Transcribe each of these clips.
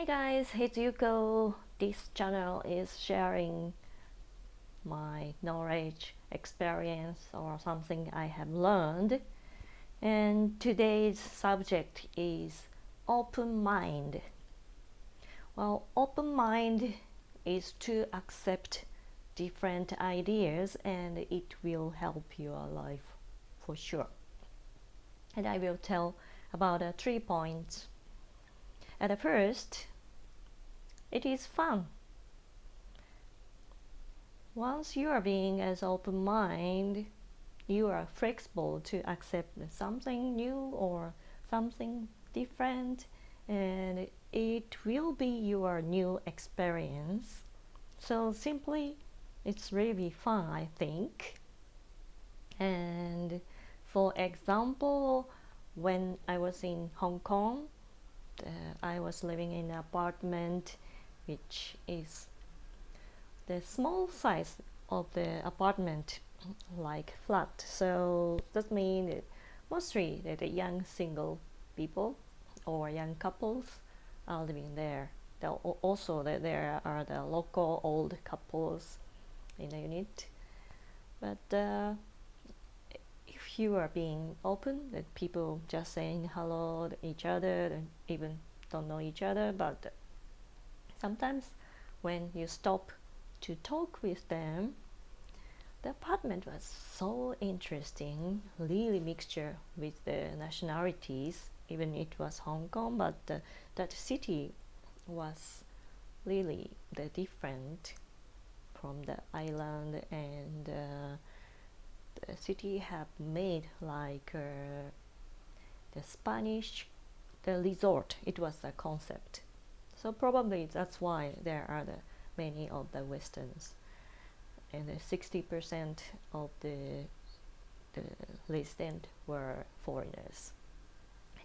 Hi guys, it's Yuko. This channel is sharing my knowledge, experience, or something I have learned. And today's subject is open mind. Well, open mind is to accept different ideas and it will help your life for sure. And I will tell about 3 points. At first, it is fun. Once you are being as open mind, you are flexible to accept something new or something different, and it will be your new experience. So simply, it's really fun, I think. And for example, when I was in Hong Kong, I was living in an apartment which is the small size of the apartment like flat. So that means that mostly the young single people or young couples are living there. Also there are the local old couples in the unit. But if you are being open, that people just saying hello to each other and even don't know each other, but sometimes when you stop to talk with them, the apartment was so interesting, really mixture with the nationalities. Even it was Hong Kong, but that city was really the different from the island, and the city have made like the Spanish, the resort. It was a concept. So probably that's why there are the many of the Westerns, and 60% of the residents were foreigners.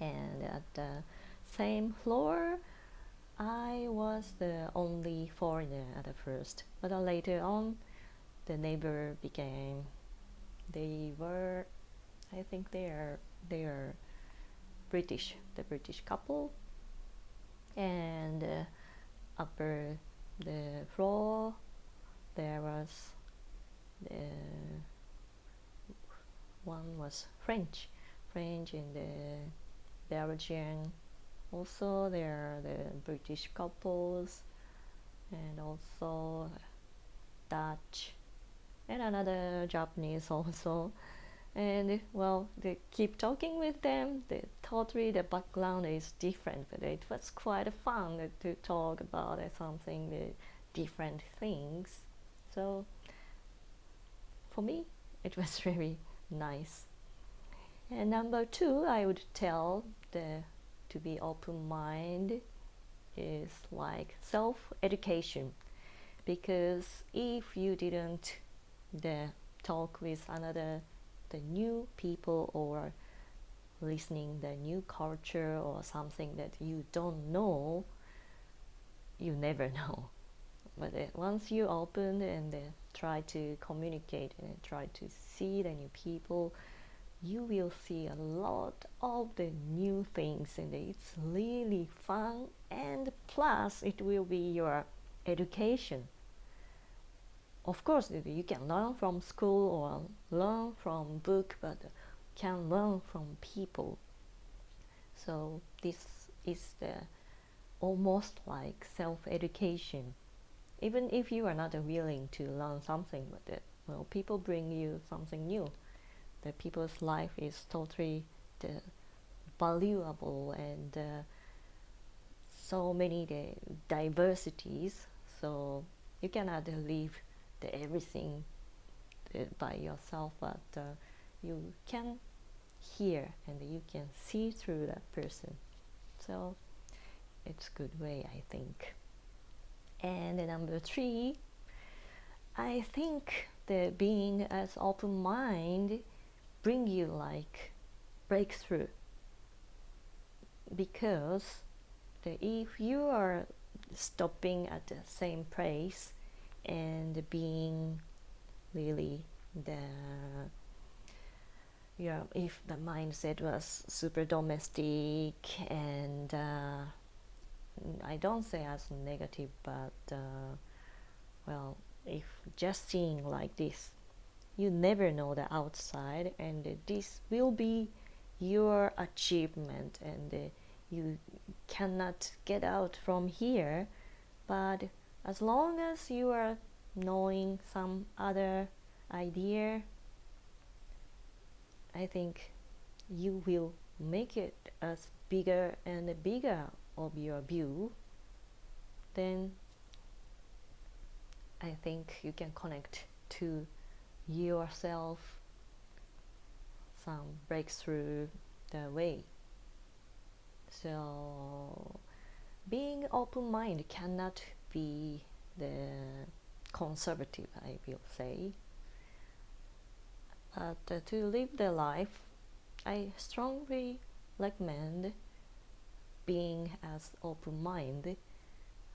And at the same floor, I was the only foreigner at the first, but later on, the neighbor became. They were, I think they are British, the British couple, and upper the floor there was the one was French and the Belgian. Also there are the British couples and also Dutch and another Japanese also. And well, they keep talking with them. Totally the background is different, but it was quite fun to talk about something different things. So for me, it was very nice. And number two, I would tell the to be open mind is like self-education, because if you didn't talk with another the new people or listening the new culture or something that you don't know, you never know. But once you open and try to communicate and try to see the new people, you will see a lot of the new things, and it's really fun, and plus it will be your education. Of course you can learn from school or learn from book, but can learn from people. So this is the almost like self-education, even if you are not willing to learn something, but well, people bring you something new. The people's life is totally valuable, and so many diversities, so you cannot live everything by yourself, but you can hear and you can see through that person. So it's a good way, I think. And number three, I think the being as open mind bring you like breakthrough, because if you are stopping at the same place and being really if the mindset was super domestic and I don't say as negative, but well, if just seeing like this, you never know the outside, and this will be your achievement, and you cannot get out from here. But as long as you are knowing some other idea, I think you will make it as bigger and bigger of your view. Then I think you can connect to yourself some breakthrough the way. So being open-minded cannot be the conservative, I will say. But to live the life, I strongly recommend being as open-minded.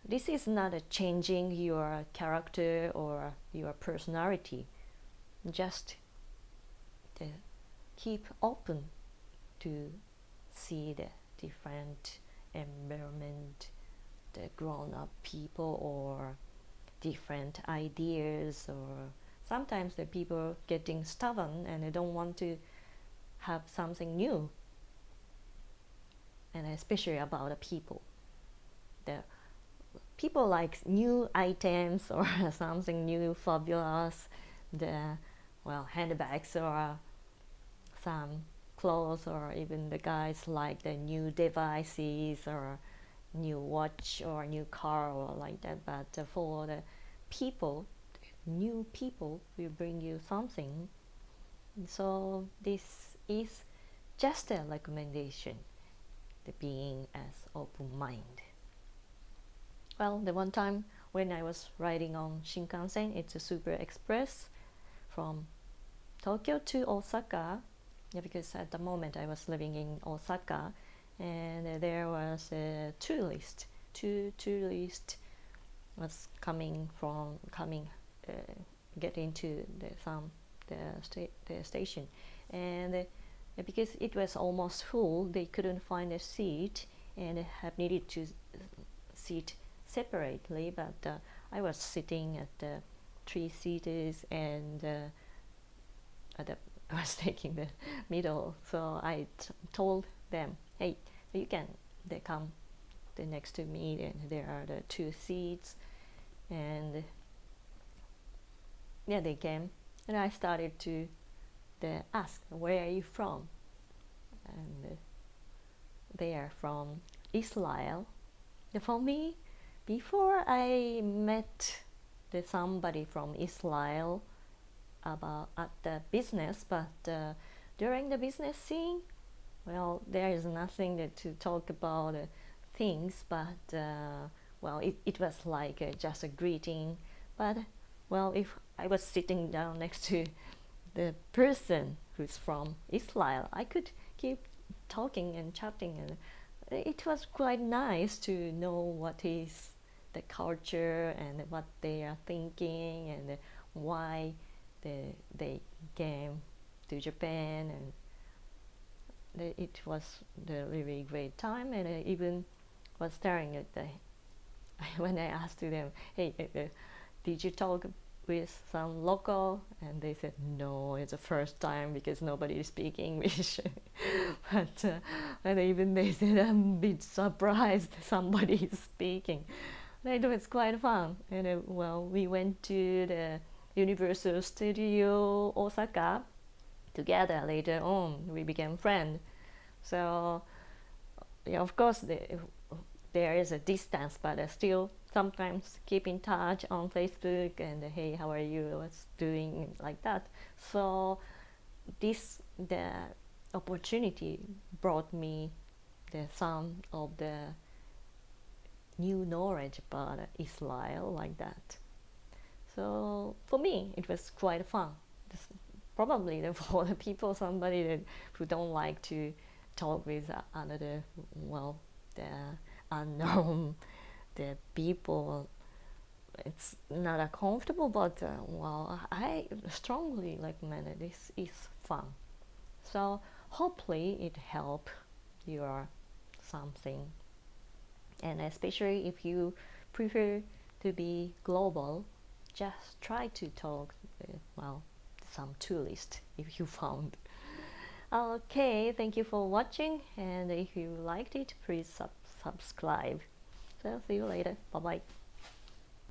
This is not a changing your character or your personality, just to keep open to see the different environment, the grown-up people, or different ideas, or sometimes the people getting stubborn and they don't want to have something new, and especially about the people. The people like new items or something new, fabulous, the handbags or some clothes, or even the guys like the new devices or new watch or new car or like that. But for the people, new people will bring you something. So this is just a recommendation, the being as open mind. Well, the one time when I was riding on Shinkansen, it's a super express from Tokyo to Osaka, because at the moment I was living in Osaka, and there was a tourist. Two tourists was coming getting to the station, and because it was almost full, they couldn't find a seat and have needed to sit separately. But I was sitting at the 3 seaters, and I was taking the middle. So I told them, "Hey, you can." They come next to me, and there are the 2 seats, and yeah, they came, and I started to ask, "Where are you from?" And they are from Israel. For me, before I met somebody from Israel at the business, but during the business scene, well, there is nothing to talk about things, but it was like just a greeting. But well, if I was sitting down next to the person who's from Israel, I could keep talking and chatting, and it was quite nice to know what is the culture and what they are thinking, and why they came to Japan. And it was the really great time. And I even was staring at when I asked them, "Hey, did you talk with some local?" And they said, "No, it's the first time because nobody is speaking English." But and even they said, "I'm a bit surprised somebody is speaking." It was quite fun. And we went to the Universal Studio Osaka together. Later on, we became friends. So yeah, of course there is a distance, but I still sometimes keep in touch on Facebook, and "Hey, how are you? What's doing?" like that. So the opportunity brought me some of the new knowledge about Israel like that. So for me, it was quite fun. Probably for the people, somebody who don't like to talk with another, the unknown, the people, it's not comfortable. But I strongly recommend it. This is fun. So hopefully it help your something. And especially if you prefer to be global, just try to talk with, well, some tourist if you found. Okay, thank you for watching, and if you liked it, please subscribe. So see you later. Bye bye.